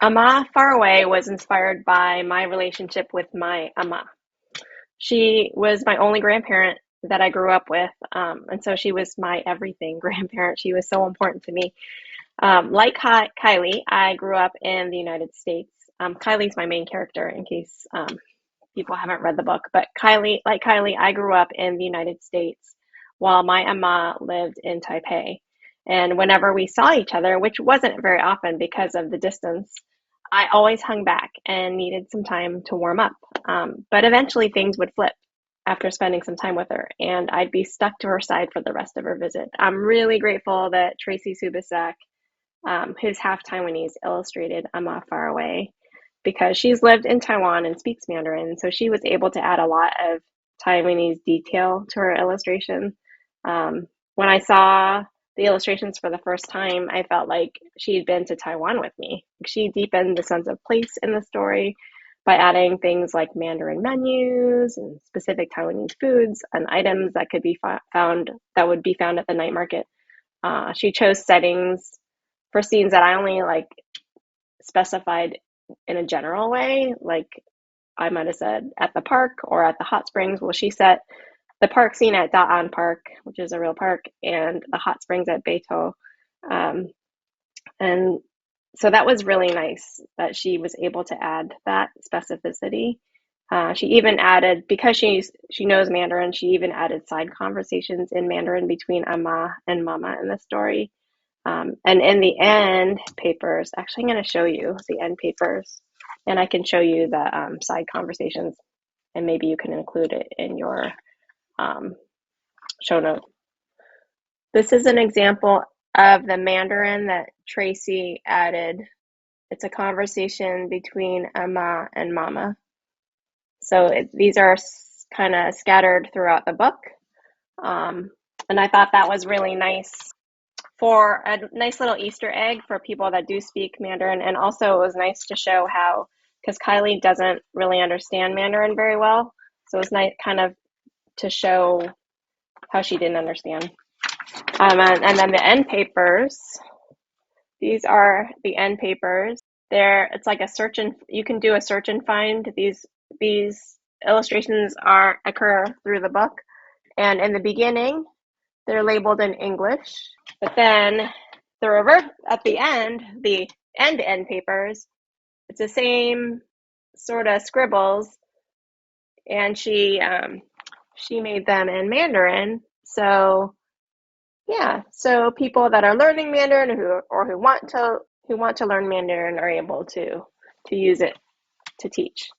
Amah Faraway was inspired by my relationship with my Amah. She was my only grandparent that I grew up with, and so she was my everything grandparent. She was so important to me. Like Kylie, I grew up in the United States. Kylie's my main character in case people haven't read the book, but Kylie, I grew up in the United States while my Amma lived in Taipei. And whenever we saw each other, which wasn't very often because of the distance, I always hung back and needed some time to warm up. But eventually things would flip after spending some time with her, and I'd be stuck to her side for the rest of her visit. I'm really grateful that Tracy Subisak, who's half Taiwanese, illustrated Amah Faraway because she's lived in Taiwan and speaks Mandarin. So she was able to add a lot of Taiwanese detail to her illustration. When I saw the illustrations for the first time, I felt like she'd been to Taiwan with me. She deepened the sense of place in the story by adding things like Mandarin menus and specific Taiwanese foods and items that could be found that would be found at the night market. She chose settings for scenes that I only like specified in a general way, like I might have said at the park or at the hot springs. Well, she set the park scene at Da'an Park, which is a real park, and the hot springs at Beito. Um, and so that was really nice that she was able to add that specificity. She even added, because she knows Mandarin, she even added side conversations in Mandarin between Amma and Mama in the story. And in the end papers, actually, I'm going to show you the end papers, and I can show you the side conversations, and maybe you can include it in your show note. This is an example of the Mandarin that Tracy added. It's a conversation between Amma and Mama. So these are kind of scattered throughout the book. And I thought that was really nice for a nice little Easter egg for people that do speak Mandarin. And also it was nice to show how, because Kylie doesn't really understand Mandarin very well. So it's nice kind of to show how she didn't understand. And then the end papers, these are the end papers. It's like a search and you can do a search and find. These illustrations occur through the book. And in the beginning, they're labeled in English, but then the reverse at the end papers, it's the same sort of scribbles, and she made them in Mandarin. So yeah, so people that are learning Mandarin who want to learn Mandarin are able to use it to teach.